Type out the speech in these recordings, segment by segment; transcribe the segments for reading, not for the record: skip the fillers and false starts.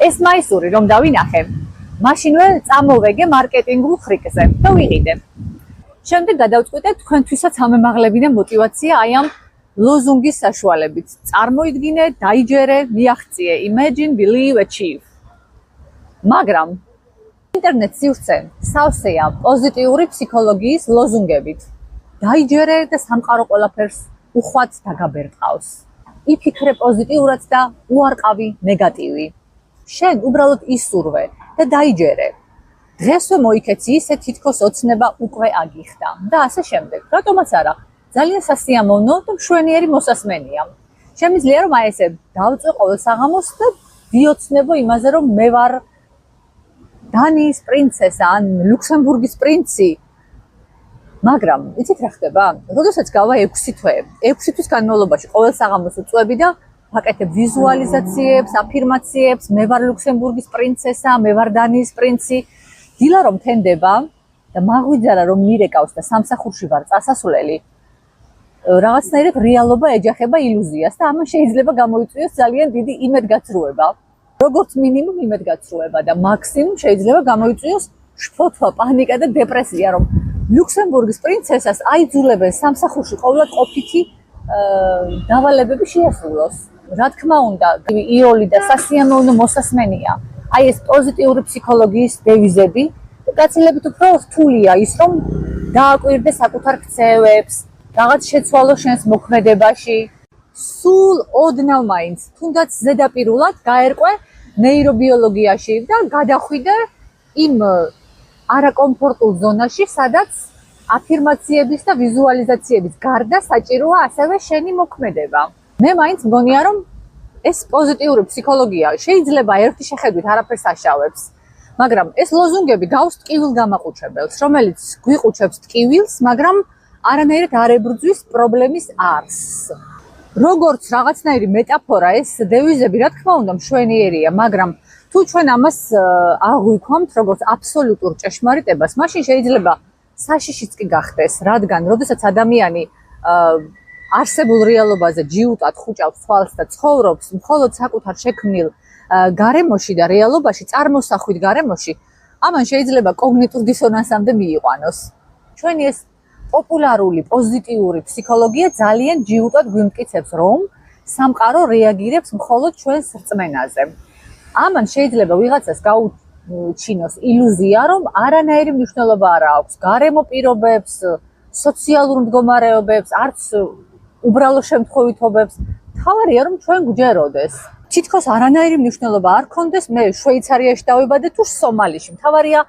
ეს მაისური რომ დავინახე, მაშინვე წამოვეგე მარკეტინგულ ხრიკზე და ვიყიდე. შემდეგ გადავწყვიტე თქვენთვისაც ამემაღლებინა მოტივაცია აი ამ ლოზუნგის საშუალებით. წარმოიდგინე, დაიჯერე, მიაღწიე, imagine, believe, achieve. მაგრამ ინტერნეტ სივრცე სავსეა პოზიტიური ფსიქოლოგიის ლოზუნგებით. დაიჯერე და სამყარო ყველაფერს უხვად დაგაბერტყავს. იფიქრე პოზიტიურად და უარყავი ნეგატივი. შენ უბრალოდ ისურვე და დაიჯერე. დღესვე მოიქეცი ისე თითქოს ოცნება უკვე აგიხდა და ასე შემდეგ. რატომაც არა, ძალიან სასიამოვნო და მშვენიერი მოსასმენია. შემიძლია რომ აი ესე დავწვე ყოველ საღამოს და ვიოცნებო იმაზე რომ მე ვარ დანიის პრინცესა ან ლუქსემბურგის პრინცი. მაგრამ იცით რა ხდება? როდესაც გავა 6 თვე, 6 თვის განმავლობაში ყოველ საღამოს უწვევი და ვაკეთებ ვიზუალიზაციებს, აფირმაციებს, მე ვარ ლუქსემბურგის პრინცესა, მე ვარ დანიის პრინცი. დილა რომ თენდება და მაღვიძარა რომ მირეკავს და სამსახურში ვარ წასასვლელი, რაღაცნაირად რეალობა ეჯახება ილუზიას და ამან შეიძლება გამოიწვიოს ძალიან დიდი იმედგაცრუება. როგორც მინიმუმ იმედგაცრუება და მაქსიმუმ შეიძლება გამოიწვიოს შფოთვა, პანიკა და დეპრესია, რომ ლუქსემბურგის პრინცესას აიძულებენ სამსახურში ყოველად ყოფითი დავალებები შეასრულოს. რა თქმა უნდა, იოლი და სასიამოვნო მოსასმენია. აი ეს პოზიტიური ფსიქოლოგიის დევიზები, გაცილებით უფრო რთულია ის, რომ დააკვირდე საკუთარ ქცევებს, რაღაც შეცვალო შენს მოქმედებაში. სულ ოდნავ მაინც, თუნდაც ზედაპირულად გაერკვე ნეირობიოლოგიაში და გადახვიდე იმ არაკომფორტულ ზონაში, სადაც აფირმაციების და ვიზუალიზაციების გარდა საჭიროა ასევე შენი მოქმედება. მე მაინც მგონია რომ ეს პოზიტიური ფსიქოლოგია შეიძლება ერთი შეხედვით არაფერს აშავებს, მაგრამ ეს ლოზუნგები გავს ტკივილ გამაყუჩებელს, რომელიც გვიყუჩებს ტკივილს, მაგრამ არანაირად არ ებრძვის პრობლემის არსს. როგორც რაღაცნაირი მეტაფორა ეს დევიზები, რა თქმა უნდა, მშვენიერია, მაგრამ თუ ჩვენ ამას აღვიქვამთ როგორც აბსოლუტურ ჭეშმარიტებას, მაშინ შეიძლება საშიშიც კი გახდეს, რადგან როდესაც ადამიანი არსებულ რეალობაზე ჯიუტად ხუჭავს თვალს და ცხოვრობს მხოლოდ საკუთარ შექმნილ გარემოში და რეალობაში, წარმოსახვით გარემოში, ამან შეიძლება კოგნიტურ დისონანსამდე მიიყვანოს. ჩვენი ეს პოპულარული პოზიტიური ფსიქოლოგია ძალიან ჯიუტად გვიმტკიცებს, რომ სამყარო რეაგირებს მხოლოდ ჩვენს რწმენაზე. ამან შეიძლება ვიღაცას გაუჩინოს ილუზია, რომ არანაირი მნიშვნელობა არ აქვს გარემო პირობებს, სოციალურ მდგომარეობებს, არც უბრალო შემთხვევითობებს. თავარია რომ ჩვენ გვჯეროდეს. თითქოს არანაირი მნიშვნელობა არ ქონდეს მე შვეიცარიაში დავიბადე თუ სომალიში. თავარია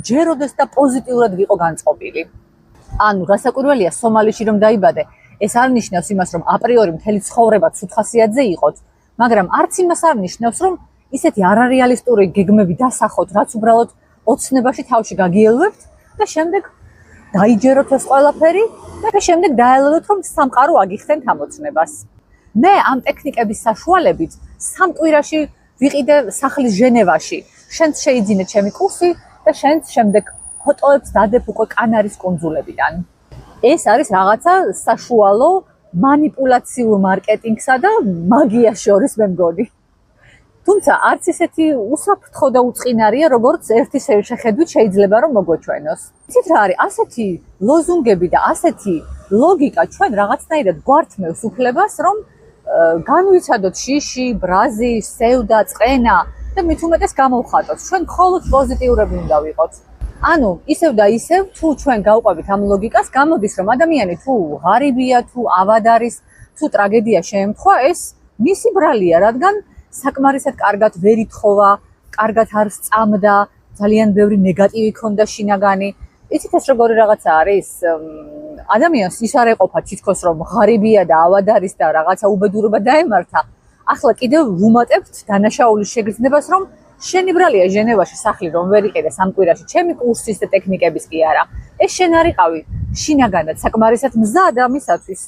ჯეროდეს და პოზიტიურად ვიყო განწყობილი. ანუ გასაკვირველია სომალიში რომ დაიბადე, ეს არ ნიშნავს იმას რომ აპრიორი მთელი ცხოვრება ცუთხასიათზე იყოთ, მაგრამ არც იმას არ ნიშნავს რომ ისეთი არარეალისტური გეგმები დასახოთ, რაც უბრალოდ ოცნებაში თავში გაგიელვებთ და შემდეგ დაიჯეროთ ეს ყველაფერი და შემდეგ დაელოდოთ რომ სამყარო აგიხსენთ ამ ოცნებას. მე ამ ტექნიკების საშუალებით 3 კვირაში ვიყიდე სახლის ჟენევაში. შენც შეიძინე ჩემი კურსი და შენც შემდეგ ფოტოებს დადებ უკვე კანარის კუნძულებიდან. ეს არის რაღაცა საშუალო მანიპულაციურ მარკეტინგსა და მაგიას შორის მე მგონი. თუმცა არც ისეთი უსაფრთხო და უწყინარია, როგორც ერთი შეხედვით შეიძლება რომ მოგვეჩვენოს. იცით რა არის? ასეთი ლოზუნგები და ასეთი ლოგიკა ჩვენ რაღაცნაირად გვართმევს უფლებას, რომ განვიცადოთ შიში, ბრაზი, სევდა, წყენა და მით უმეტეს გამოვხატოთ. ჩვენ მხოლოდ პოზიტიურები უნდა ვიყოთ. ანუ ისევ და ისევ თუ ჩვენ გავყვებით ამ ლოგიკას, გამოდის რომ ადამიანი თუ ღარიბია, თუ ავად არის, თუ ტრაგედია შეემთხვა, ეს მისი ბრალია, რადგან საკმარისად კარგად ვერ ითხოვა, კარგად არ სწამდა, ძალიან ბევრი ნეგატივი ქონდა შინაგანი. იცით ეს როგორი რაღაცა არის? ადამიანს ის არ ეყოფა თითქოს რომ ღარიბია და ავად არის და რაღაცა უბედურება დაემართა. ახლა კიდევ ვუმატებთ დანაშაულის შეგრძნებას, რომ შენი ბრალია ჟენევაში სახლი რომ ვერ იყიდე 3 კვირაში, ჩემი კურსის და ტექნიკების კი არა. ეს შენ არიყავი შინაგანად საკმარისად მზად ამისათვის,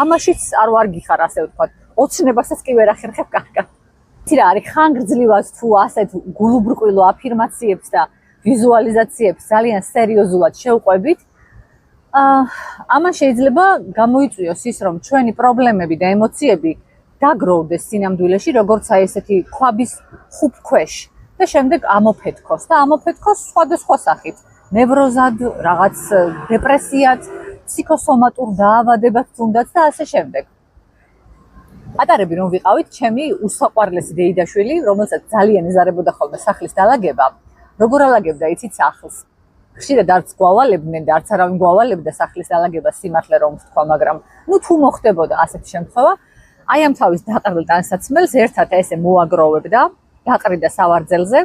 ამაშიც არ ვარ გიხარ, ასე ვთქვათ, ოცნებასაც კი ვერ ახერხებ კარგად. რა არის ხანგრძლივად თუ ასეთ გულუბრყვილო აფირმაციებს და ვიზუალიზაციებს ძალიან სერიოზულად შევყვებით, ამან შეიძლება გამოიწვიოს ის, რომ ჩვენი პრობლემები და ემოციები დაგროვდეს სინამდვილეში, როგორც აი ესეთი ქვაბის ხუბ ქვეშ და შემდეგ ამოფეთქოს და ამოფეთქოს სხვადასხვა სახით. ნევროზად, რაღაც დეპრესიად, ფსიქოსომატურ დაავადებად თუნდაც და ასე შემდეგ. პატარები რომ ვიყავით, ჩემი უსაყვარლესი დეიდაშვილი, რომელსაც ძალიან ეზარებოდა ხოლმე სახლის დალაგება, როგორ ალაგებდა იცით სახლს. ხშირად არც გვავალებდნენ და არც არავინ გვავალებდა სახლის დალაგებას სიმართლე რომ ვთქვა, მაგრამ თუ მოხდებოდა ასეთი შემთხვევა, აი ამ თავის დაყრდნილ ტანსაცმელს ერთად ესე მოაგროვებდა, დაყრიდა სავარძელზე,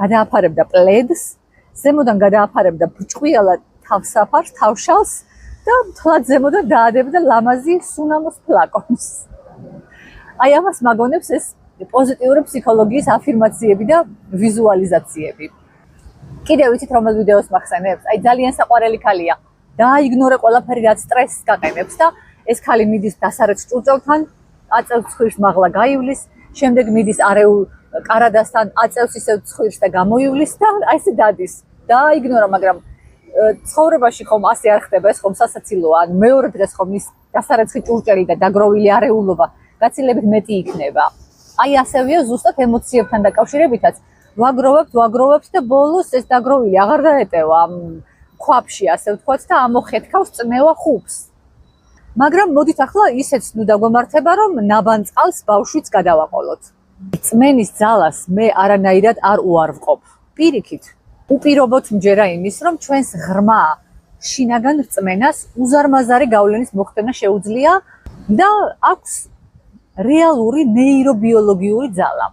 გადააფარებდა პლედს, ზემოდან გადააფარებდა ბრჭყვიალად თავსაფარს, თავშალს და თვალად ზემოდან დაადებდა ლამაზი სუნამოს ფლაკონს. აი ამას მაგონებს ეს პოზიტიური ფსიქოლოგიის აფირმაციები და ვიზუალიზაციები. კიდევ ვიცით რომელ ვიდეოს მახსენებს? აი ძალიან საყვარელი ქალია. დააიგნორე ყველაფერი, რაც სტრესს გაყენებს და ეს ქალი მიდის დასარეთ ჭურჭელთან, აწევს ცხვირს მაღლა გაივლის, შემდეგ მიდის არეულ კარადასთან, აწევს ისევ ცხვირს და გამოივლის და აი ესე დადის. დააიგნორა, მაგრამ ცხოვრებაში ხომ ასე არ ხდება, ეს ხომ სასაცილოა. ან მეორე დღეს ხომ ის დასარეცხი ჭურჭელი და დაგროვილი არეულობა გაცილებით მეტი იქნება. აი ასევეა ზუსტად ემოციებთან დაკავშირებითაც. ვაგროვებთ და ბოლოს ეს დაგროვილი აღარ დაეტევა ამ ქვაბში, ასე ვთქვათ და ამოხეთქავს წნევა ხუბს. მაგრამ მოდით ახლა ისეც ნუ დაგვემართება, რომ ნაბან წყალს ბავშვიც გადავაყოლოთ. წმენის ძალას მე არანაირად არ უარვყოფ. პირიქით, უპირობოთ მჯერა იმის, რომ ჩვენს ღრმა შინაგან რწმენას უზარმაზარი გავლენის მოხდენა შეუძლია და აქვს რეალური ნეირობიოლოგიური ძალა.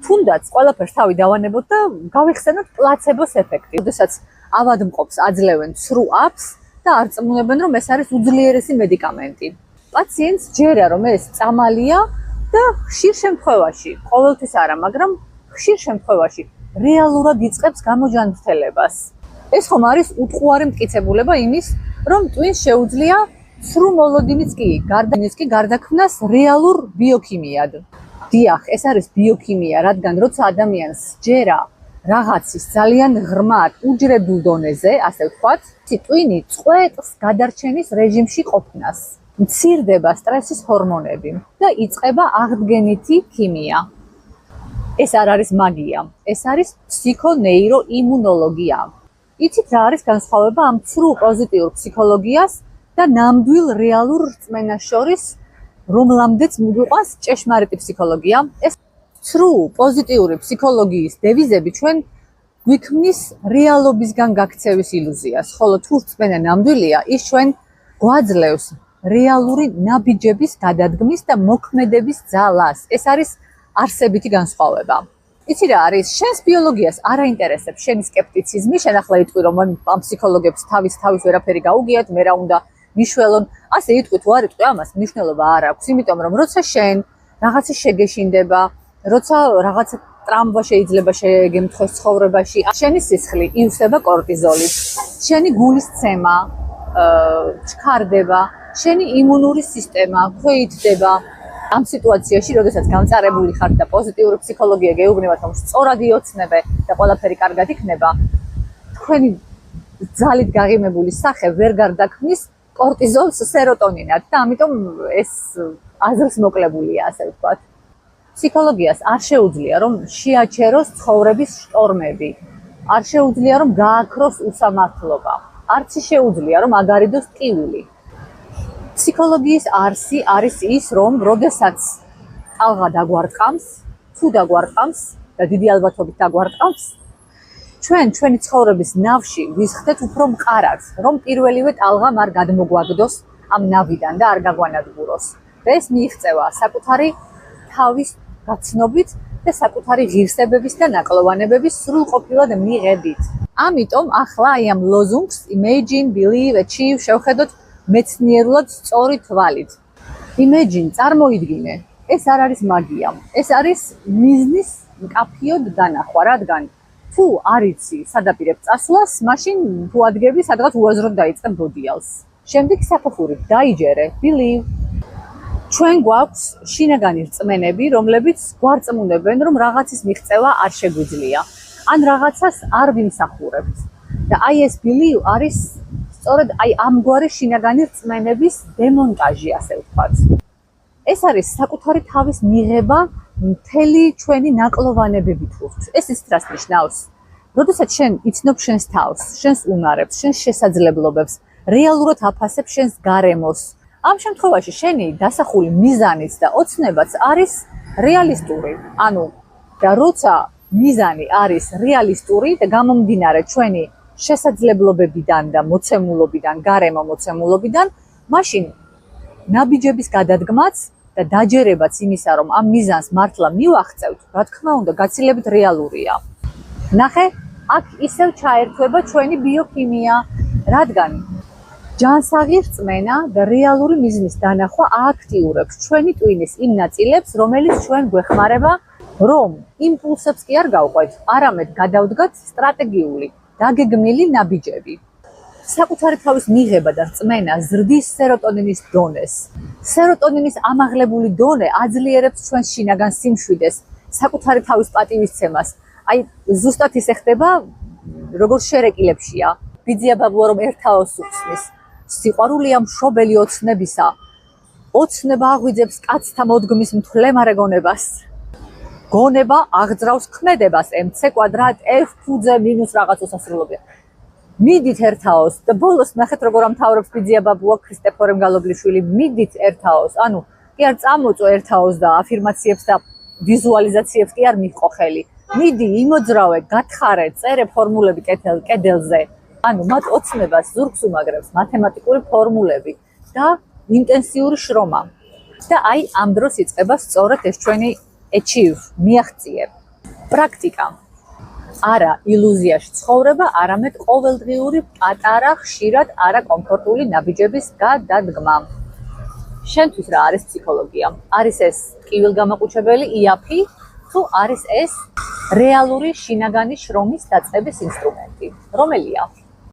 თუნდაც ყველაფერს თავი დავანებოთ და გავიხსენოთ პლაცებოს ეფექტი. როდესაც ავადმყოფს აძლევენ ცრუ აფს და არ წმუნებენ, რომ ეს არის უძლიერესი მედიკამენტი. პაციენტს ჯერა, რომ ეს წამალია და ხშირ შემთხვევაში, ყოველთვის არა, მაგრამ ხშირ შემთხვევაში რეალურად იწყებს გამოჯანმრთელებას. ეს ხომ არის უტყუარი მტკიცებულება იმის, რომ ტვინს შეუძლია ცრუ მოლოდინიც კი გარდაქმნას რეალურ ბიოქიმიად. დიახ, ეს არის ბიოქიმია, რადგან როცა ადამიანს ჯერა რაღაცის ძალიან ღრმად უჯრედულ დონეზე, ასე ვთქვათ, ტვინი წყვეტს გადარჩენის რეჟიმში ყოფნას. მცირდება სტრესის ჰორმონები და იწყება აღდგენითი ქიმია. ეს არ არის მაგია, ეს არის ფსიქონეიროიმუნოლოგია. იცით რა არის განსხვავება ამ ცრუ პოზიტიურ ფსიქოლოგიას და ნამდვილ რეალურ რწმენას შორის, რომლამდეც მიგვიყვანს ჭეშმარიტი ფსიქოლოგია? ეს ცრუ პოზიტიური ფსიქოლოგიის დევიზები ჩვენ გვიქმნის რეალობისგან გაქცევის ილუზიას, ხოლო თუ რწმენა ნამდვილია, ის ჩვენ გვაძლევს რეალური ნაბიჯების გადადგმის და მოქმედების ძალას. ეს არის არსებითი განსხვავება. იცი რა არის? შენს ბიოლოგიას არ აინტერესებს შენი სკეპტიციზმი, შენ ახლა იტყვი, რომ ამ ფსიქოლოგებს თავის ვერაფერი გაუგიათ, მე რა უნდა ნიშველონ, ასე იტყვი თუ არ იტყვი, ამას მნიშვნელობა არ აქვს, იმიტომ რომ როცა შენ რაღაცა შეგეშინდება, როცა რაღაცა ტრამვა შეიძლება შეგემთხვეს ცხოვრებაში, შენი სისხლი ივსება კორტიზოლით, შენი გულის ცემა ჩქარდება, შენი იმუნური სისტემა ქვეითდება. ამ სიტუაციაში, როდესაც გამწარებული ხარ და პოზიტიური ფსიქოლოგია გეუბნებათ, რომ სწორად იოცნებე და ყველაფერი კარგად იქნება, თქვენი ძალით გაღიმებული სახე ვერ გარდაქმნის კორტიზოლს სეროტონინად და ამიტომ ეს აზრს მოკლებულია, ასე ვთქვათ. ფსიქოლოგიას არ შეუძლია, რომ შეაჩეროს ცხოვრების შტორმები, არ შეუძლია, რომ გააქროს უსამართლობა, არც შეუძლია, რომ აგარიდოს ტკივილი. ფსიქოლოგიის არსი არის ის, რომ როდესაც ტალღა დაგვარტყამს, თუ დაგვარტყამს და დიდი ალბათობით დაგვარტყამს, ჩვენი ცხოვრების ნავში ვისხდეთ უფრო მყარად, რომ პირველივე ტალღამ არ გადმოგვაგდოს ამ ნავიდან და არ გაგვანადგუროს. და ეს მიიღწევა საკუთარი თავის გაცნობით და საკუთარი ღირსებების და ნაკლოვანებების სრულყოფილად მიღებით. ამიტომ ახლა აი ამ ლოზუნგს imagine, believe, achieve შევხედოთ მეცნიერულად სწორი თვალით. Imagine, წარმოიდგინე, ეს არ არის მაგია, ეს არის მიზნის მკაფიოდ დანახვა, რადგან თუ არ იცი სადაპირებ წასვლას, მაშინ თუ ადგები სადღაც უაზროდ დაიწყებ ბოდიალს. შემდეგ საფეხურით დაიჯერე, believe. ჩვენ გვაქვს შინაგანი რწმენები, რომლებიც გვარწმუნებენ, რომ რაღაცის მიღწევა არ შეგვიძლია, ან რაღაცას არ ვიმსახურებთ. და აი ეს believe არის სწორედ აი ამგვარი შინაგანი რწმენების დემონტაჟი, ასე ვთქვათ. ეს არის საკუთარი თავის მიღება მთელი ჩვენი ნაკლოვანებებით ვუხთ. ეს ის რას ნიშნავს? როდესაც შენ იცნობ შენს თავს, შენს უნარებს, შენს შესაძლებლობებს, რეალურად აფასებ შენს გარემოს. ამ შემთხვევაში შენი დასახული მიზანიც და ოცნებაც არის რეალისტური. ანუ და როცა მიზანი არის რეალისტური და გამომდინარე ჩვენი შესაძლებლობებიდან და მოცემულობიდან, გარემო მოცემულობიდან, მაშინ ნაბიჯების გადადგმაც და დაჯერებაც იმისა, რომ ამ მიზანს მართლა მივაღწევთ, რა თქმა უნდა, გაცილებით რეალურია. ნახე, აქ ისევ ჩაერთვება ჩვენი ბიოქიმია, რადგან ჯანსაღი რწმენა და რეალური მიზნის დანახვა ააქტიურებს ჩვენი ტვინის იმ ნაწილებს, რომელიც ჩვენ გვეხმარება, რომ იმპულსებს კი არ გავყვეთ, არამედ გადავდგათ სტრატეგიული, დაგეგმილი ნაბიჯები. საკუთარი თავის მიღება და რწმენა ზრდის სეროტონინის დონეს. სეროტონინის ამაღლებული დონე აძლიერებს ჩვენს შინაგან სიმშვიდეს, საკუთარი თავის პატივისცემას. აი, ზუსტად ისე ხდება, როგორც შერეკილებშია. ბიძია ბაბუა რომ ერთაოს უხსნის. სიყვარულია მშობელი ოცნებისა. ოცნება აღვიძებს კაცთა მოდგმის მთლემარე გონებას. გონება აღძრავს ქმედებას mc კვადრატ f ფუძე მინუს რაღაც უსასრულობია. მიდით ერთაოს და ბოლოს ნახეთ როგორ ამთავრებს ბიძია ბაბუა ქრისტეფორე მგალობლიშვილი. მიდით ერთაოს, ანუ კი არ წამოწო ერთაოს და აფირმაციებს და ვიზუალიზაციებს კი არ მიჰყო ხელი. მიდი, იმოძრავე, გათხარე, წერე ფორმულები კედელზე. ანუ მათ ოცნებას ზურგს უმაგრებს მათემატიკური ფორმულები და ინტენსიური შრომა. და აი ამ დროს იწყება სწორედ ეს ჩვენი achieve, მიაღწიე. პრაქტიკა. არა ილუზიაში ცხოვრება, არამედ ყოველდღიური პატარა, ხშირად არაკომფორტული ნაბიჯების გადადგმა. შენთვის რა არის ფსიქოლოგია? არის ეს ტკივილგამაყუჩებელი იაფი, თუ არის ეს რეალური შინაგანი შრომის დაწყების ინსტრუმენტი? რომელია?